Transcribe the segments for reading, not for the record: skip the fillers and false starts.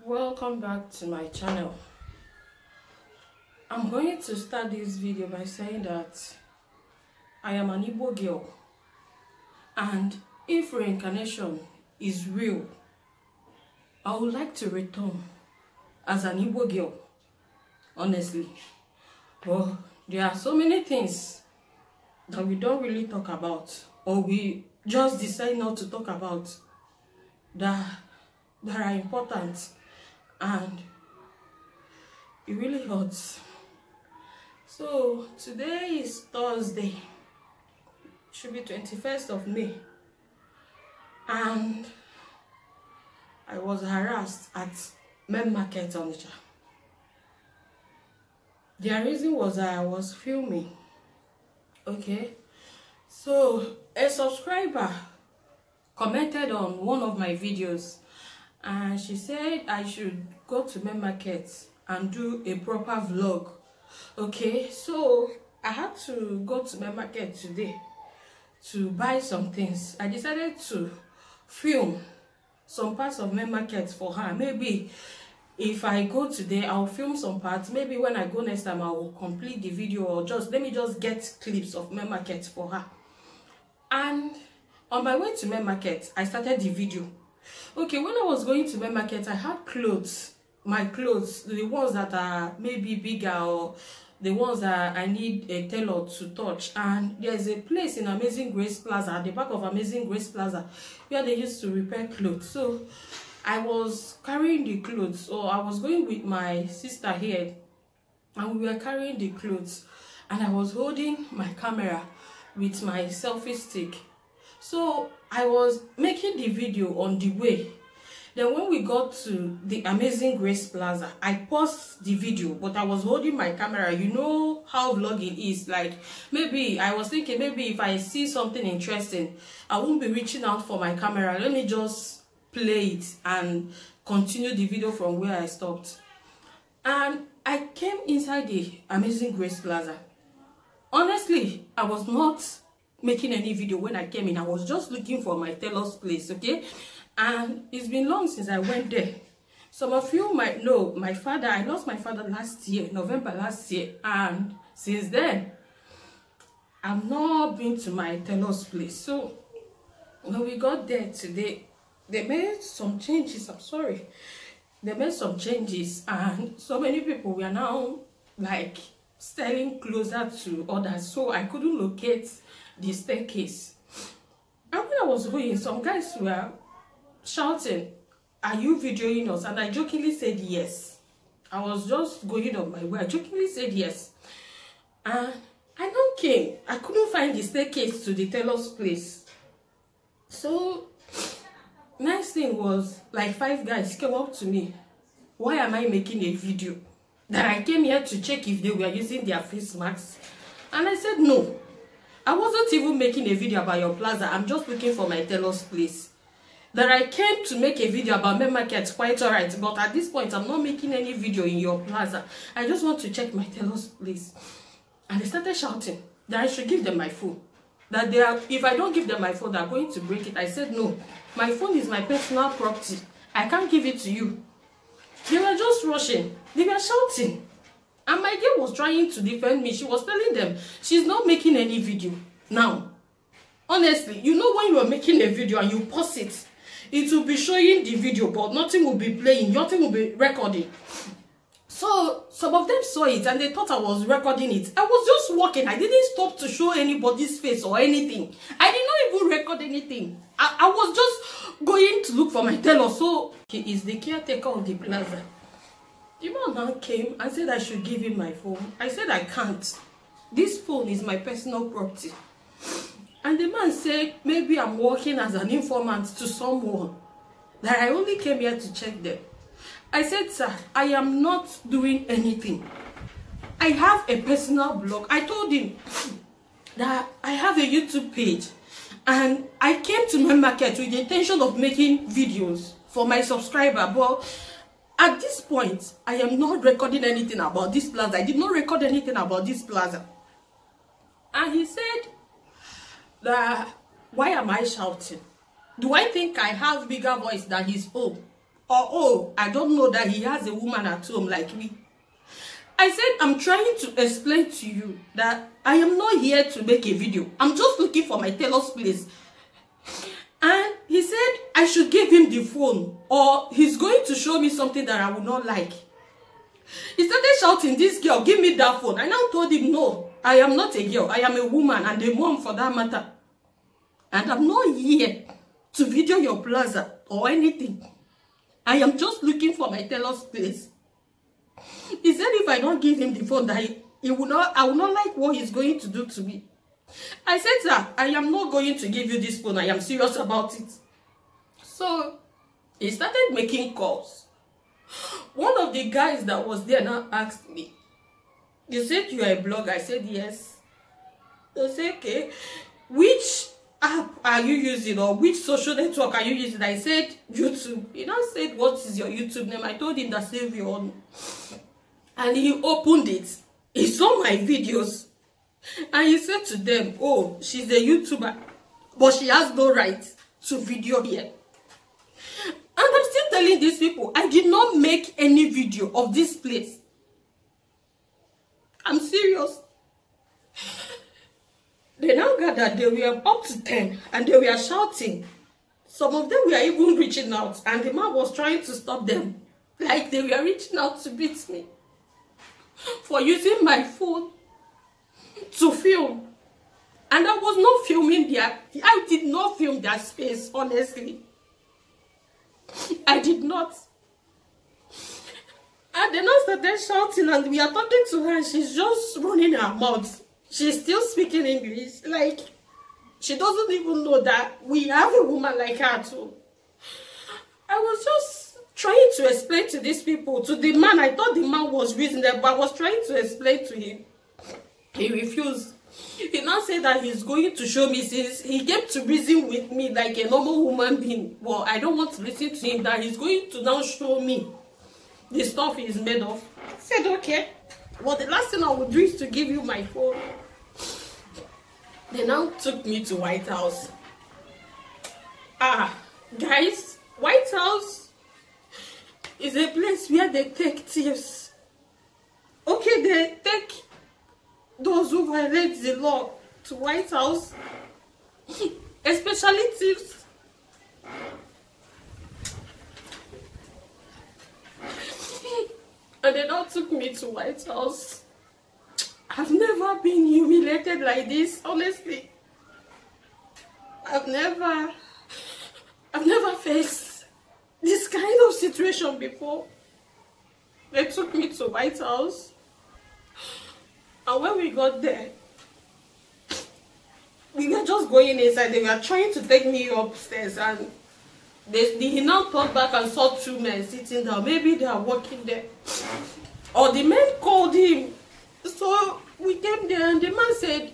Welcome back to my channel. I'm going to start this video by saying that I am an Igbo girl, and if reincarnation is real, I would like to return as an Igbo girl, honestly. But there are so many things that we don't really talk about, or we just decide not to talk about, that are important, and it really hurts. So today is Thursday, should be 21st of May, and I was harassed at Main Market Onitsha. The reason was that I was filming. Okay, so a subscriber commented on one of my videos, and she said I should go to Main Market and do a proper vlog. Okay, so I had to go to Main Market today to buy some things. I decided to film some parts of Main Market for her. Maybe if I go today, I'll film some parts. Maybe when I go next time, I will complete the video, or let me just get clips of Main Market for her. And on my way to Main Market, I started the video. Okay, when I was going to Main Market, I had clothes. My clothes, the ones that are maybe bigger, or the ones that I need a tailor to touch. And there's a place in Amazing Grace Plaza, at the back of Amazing Grace Plaza, where they used to repair clothes. So I was carrying the clothes. So I was going with my sister here, and we were carrying the clothes, and I was holding my camera with my selfie stick. So I was making the video on the way. Then when we got to the Amazing Grace Plaza, I paused the video, but I was holding my camera. You know how vlogging is. Like, maybe I was thinking, maybe if I see something interesting, I won't be reaching out for my camera. Let me just play it and continue the video from where I stopped. And I came inside the Amazing Grace Plaza. Honestly, I was not making any video when I came in. I was just looking for my tailor's place, okay? And it's been long since I went there. Some of you might know my father. I lost my father last year, November last year, and since then I've not been to my tailor's place. So when we got there today, they made some changes. I'm sorry, they made some changes, and so many people were now like standing closer to others, so I couldn't locate the staircase. And when I was going, some guys were shouting, "Are you videoing us?" And I jokingly said yes. I was just going on my way. I jokingly said yes. And I now came. I couldn't find the staircase to the tailor's place. So next thing was, like, 5 guys came up to me. Why am I making a video? That I came here to check if they were using their face masks. And I said no. I wasn't even making a video about your plaza. I'm just looking for my tailor's place. That I came to make a video about Main Market, quite alright, but at this point I'm not making any video in your plaza. I just want to check my tailor's place. And they started shouting that I should give them my phone. That if I don't give them my phone, they're going to break it. I said no. My phone is my personal property. I can't give it to you. They were just rushing. They were shouting. And my girl was trying to defend me. She was telling them she's not making any video. Now, honestly, you know when you are making a video and you pause it, it will be showing the video, but nothing will be playing, nothing will be recording. So some of them saw it and they thought I was recording it. I was just walking. I didn't stop to show anybody's face or anything. I did not even record anything. I was just going to look for my tailor. So he is the caretaker of the plaza. The man now came and said I should give him my phone. I said I can't. This phone is my personal property. And the man said maybe I'm working as an informant to someone, that I only came here to check them. I said, sir, I am not doing anything. I have a personal blog. I told him that I have a YouTube page, and I came to Main Market with the intention of making videos for my subscriber. But at this point, I am not recording anything about this plaza. I did not record anything about this plaza. And he said that, why am I shouting? Do I think I have bigger voice than his own? Or, oh, I don't know that he has a woman at home like me. I said, I'm trying to explain to you that I am not here to make a video. I'm just looking for my tailor's place. And he said I should give him the phone or he's going to show me something that I would not like. He started shouting, this girl, give me that phone. I now told him, no, I am not a girl. I am a woman and a mom for that matter. And I'm not here to video your plaza or anything. I am just looking for my tailor's place. He said if I don't give him the phone, that I will not like what he's going to do to me. I said, sir, I am not going to give you this phone. I am serious about it. So he started making calls. One of the guys that was there now asked me, you said you are a blogger? I said, yes. They said, okay, which app are you using or which social network are you using? I said, YouTube. He now said, what is your YouTube name? I told him that Saviour. And he opened it. He saw my videos. And he said to them, oh, she's a YouTuber, but she has no right to video here. And I'm still telling these people, I did not make any video of this place. I'm serious. They now gathered, they were up to 10, and they were shouting. Some of them were even reaching out, and the man was trying to stop them. Like they were reaching out to beat me for using my phone to film. And I was not filming I did not film their space, honestly. I did not. And they now started shouting, and we are talking to her, and she's just running her mouth. She's still speaking English. Like, she doesn't even know that we have a woman like her too. I was just trying to explain to these people, to the man. I thought the man was reasonable, but I was trying to explain to him. He refused. He now said that he's going to show me, since he came to reason with me like a normal human being. Well, I don't want to listen to him, that he's going to now show me the stuff he's made of. I said, okay. Well, the last thing I would do is to give you my phone. They now took me to White House. Guys, White House is a place where they take thieves. Okay, they take those who violate the law to White House, especially thieves. And they now took me to White House. I've never been humiliated like this, honestly. I've never faced this kind of situation before. They took me to White House. And when we got there, we were just going inside. They were trying to take me upstairs, and he now turned back and saw two men sitting down. Maybe they are working there. Or the men called him. So we came there, and the man said,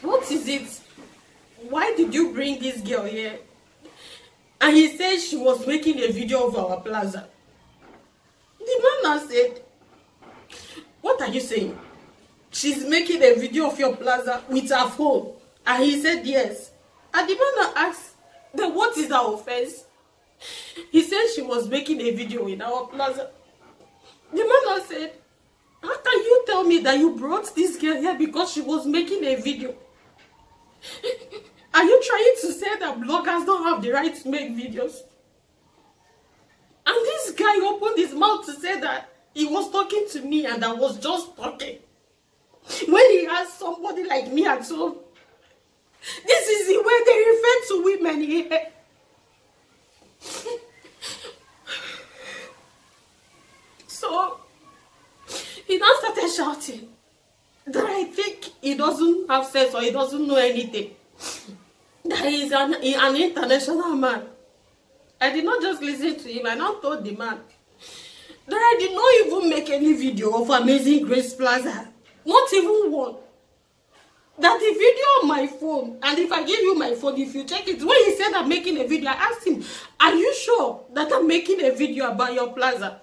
what is it? Why did you bring this girl here? And he said she was making a video of our plaza. The man now said, what are you saying? She's making a video of your plaza with her phone. And he said yes. And the man now asked, then what is her offense? He said she was making a video in our plaza. The man now said, how can you tell me that you brought this girl here because she was making a video? Are you trying to say that bloggers don't have the right to make videos? And this guy opened his mouth to say that he was talking to me and I was just talking. When he has somebody like me at home. This is the way they refer to women here. So, he now started shouting that I think he doesn't have sense or he doesn't know anything. That he's an international man. I did not just listen to him. I now told the man that I did not even make any video of Amazing Grace Plaza. Not even one. That the video on my phone, and if I give you my phone, if you check it, when he said I'm making a video, I asked him, are you sure that I'm making a video about your plaza?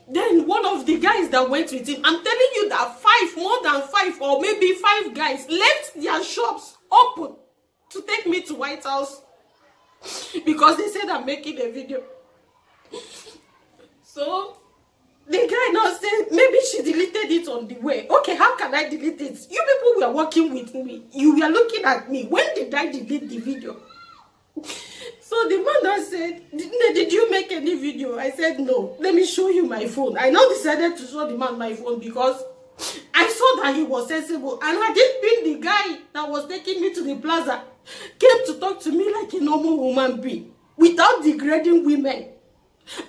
Then one of the guys that went with him, I'm telling you that more than five, or maybe 5 guys left their shops open to take me to White House because they said I'm making a video. So the guy now said maybe she deleted it on the way. Okay, how can I delete it? You people were working with me. You were looking at me. When did I delete the video? So the man now said, did you make any video? I said, no. Let me show you my phone. I now decided to show the man my phone because I saw that he was sensible. And had it been the guy that was taking me to the plaza came to talk to me like a normal woman being, without degrading women,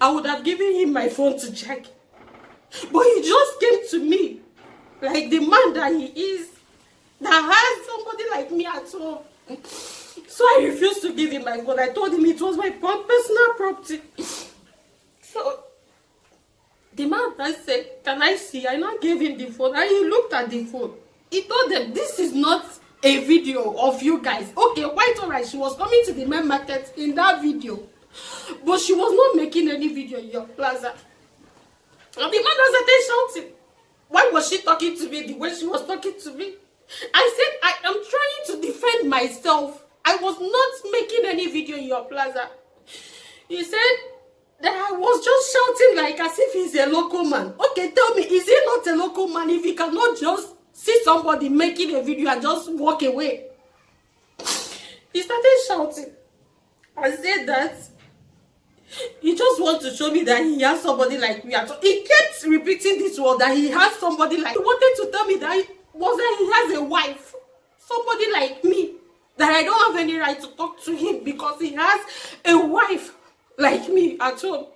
I would have given him my phone to check. But he just came to me like the man that he is, that has somebody like me at home. So I refused to give him my phone. I told him it was my personal property. So the man said, can I see? I now gave him the phone and he looked at the phone. He told them, this is not a video of you guys. Okay, quite alright. She was coming to the main market in that video, but she was not making any video in your plaza. And the man was shouting. Why was she talking to me the way she was talking to me? I said, I am trying to defend myself. I was not making any video in your plaza. He said that I was just shouting like as if he's a local man. Okay, tell me, is he not a local man if he cannot just see somebody making a video and just walk away? He started shouting and said that he just wants to show me that he has somebody like me. He kept repeating this word, that he has somebody like me. He wanted to tell me that he has a wife, somebody like me, that I don't have any right to talk to him because he has a wife like me at home.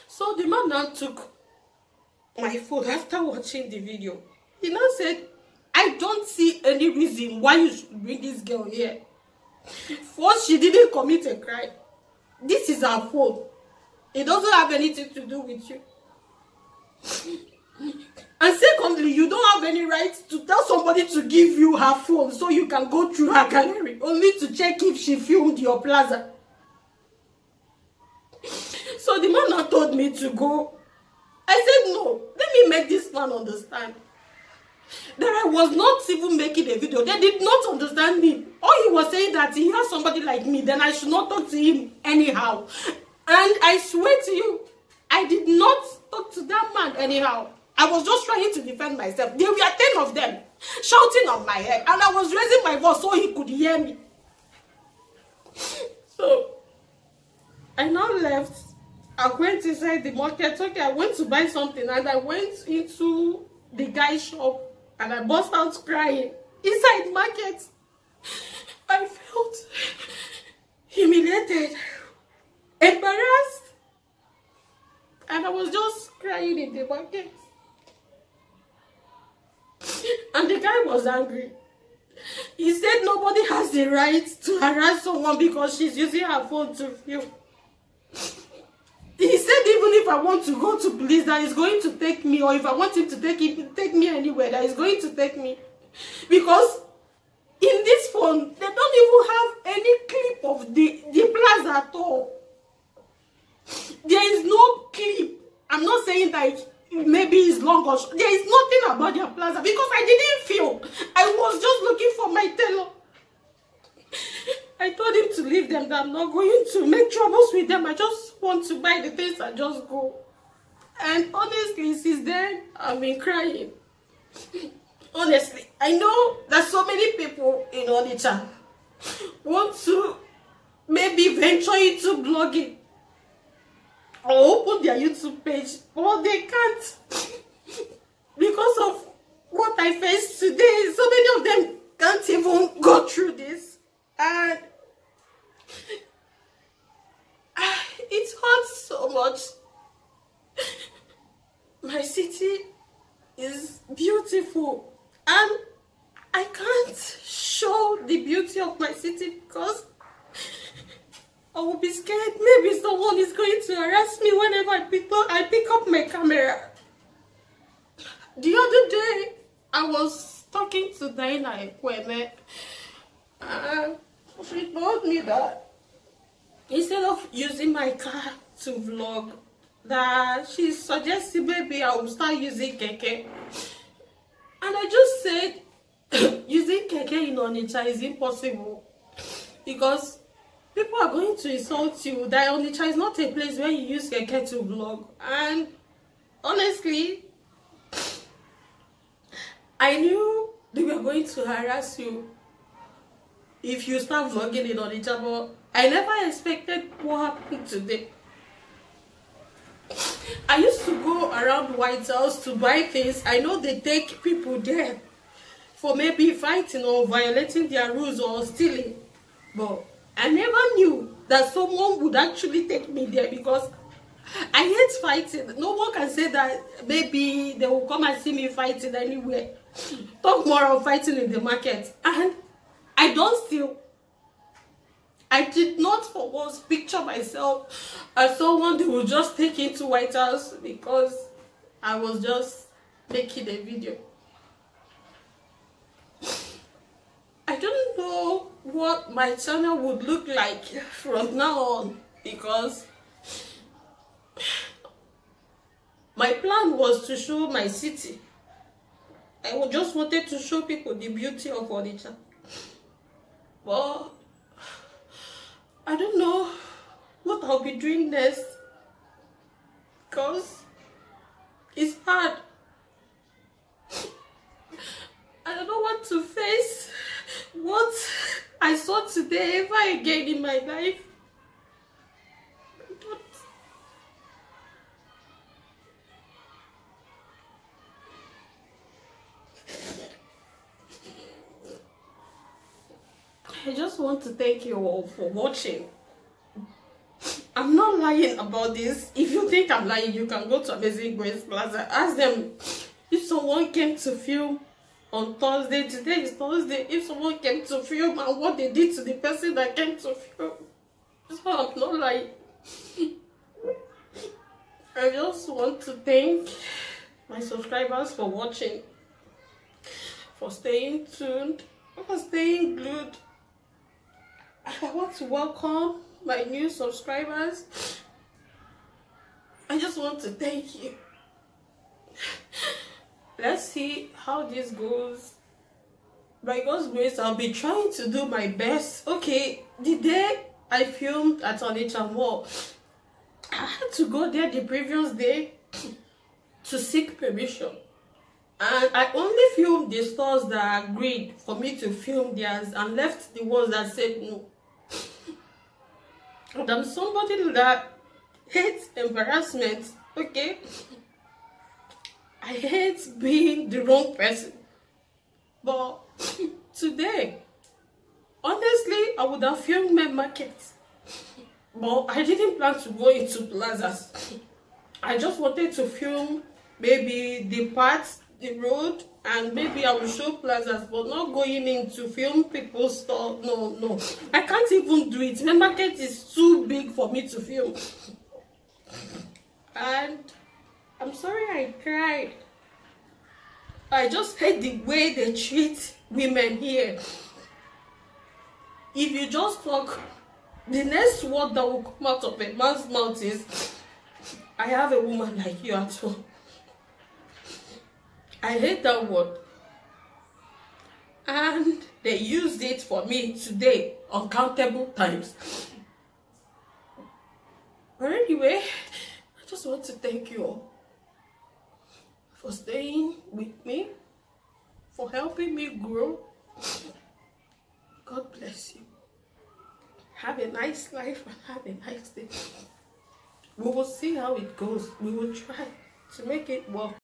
So the man now took my phone after watching the video. He now said, I don't see any reason why you should bring this girl here. First, she didn't commit a crime. This is her phone. It doesn't have anything to do with you. And secondly, you don't have any right to tell somebody to give you her phone so you can go through her gallery only to check if she filmed your plaza. So the man now told me to go. I said, no, let me make this man understand that I was not even making a video. They did not understand me. All he was saying that he has somebody like me, then I should not talk to him anyhow. And I swear to you, I did not talk to that man anyhow. I was just trying to defend myself. There were 10 of them shouting on my head, and I was raising my voice so he could hear me. So I now left. I went inside the market. Okay, I went to buy something, and I went into the guy's shop and I burst out crying inside the market. I felt humiliated, embarrassed, and I was just crying in the market. And the guy was angry. He said nobody has the right to harass someone because she's using her phone to film. He said even if I want to go to police, that is going to take me, or if I want him to take me anywhere, that is going to take me. Because in this phone, they don't even have any clip of the plaza at all. There is no clip. I'm not saying that maybe it's long or short. There is nothing about their plaza because I didn't film. I was just looking for my tailor. I told him to leave them, that I'm not going to make troubles with them. I just want to buy the things and just go. And honestly, since then, I've been crying. Honestly, I know that so many people in Onitsha want to maybe venture into blogging or open their YouTube page, but they can't because of what I faced today. So many of them can't even go through this. And it hurts so much. My city is beautiful and I can't show the beauty of my city because I will be scared. Maybe someone is going to harass me whenever I pick up my camera. The other day, I was talking to Diana Ekweme, and she told me that instead of using my car to vlog, that she suggested maybe I will start using keke. And I just said using keke in Onitsha is impossible because People are going to insult you. That Onitsha is not a place where you use keke to vlog. And honestly, I knew they were going to harass you if you start vlogging in Onitsha, but I never expected what happened today. I used to go around White House to buy things. I know they take people there for maybe fighting or violating their rules or stealing, but I never knew that someone would actually take me there, because I hate fighting. No one can say that maybe they will come and see me fighting anywhere. Talk more of fighting in the market. And I don't steal. I did not for once picture myself as someone they will just take into White House because I was just making a video. I don't know what my channel would look like from now on, because my plan was to show my city. I just wanted to show people the beauty of Onitsha. But I don't know what I'll be doing next, because it's hard. I don't know what to face, what I saw today ever again in my life. I just want to thank you all for watching. I'm not lying about this. If you think I'm lying, you can go to Amazing Grace Plaza. Ask them if someone came to film on Thursday. Today is Thursday. If someone came to film and what they did to the person that came to film. So I'm not lying. I just want to thank my subscribers for watching, for staying tuned, for staying glued. I want to welcome my new subscribers. I just want to thank you. Let's see how this goes. By God's grace, I'll be trying to do my best. Okay, the day I filmed at Onitsha Mall, I had to go there the previous day to seek permission. And I only filmed the stores that agreed for me to film theirs and left the ones that said no. And I'm somebody that hates embarrassment, okay? I hate being the wrong person. But today, honestly, I would have filmed my market. But I didn't plan to go into plazas. I just wanted to film maybe the parts, the road, and maybe I will show plazas, but not going in to film people's store. No. I can't even do it. My market is too big for me to film. And I'm sorry I cried. I just hate the way they treat women here. If you just talk, the next word that will come out of a man's mouth is, I have a woman like you at home. I hate that word. And they used it for me today, uncountable times. But anyway, I just want to thank you all for staying with me, for helping me grow. God bless you. Have a nice life and have a nice day. We will see how it goes. We will try to make it work.